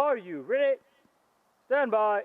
are you? Ready? Stand by.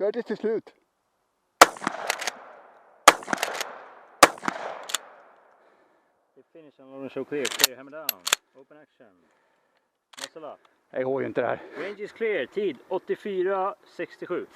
Kör det till slut. Finish on show clear. Clear, hammer down. Open action. Muscle up. Jag går ju inte där. Range is clear. Tid 84:67.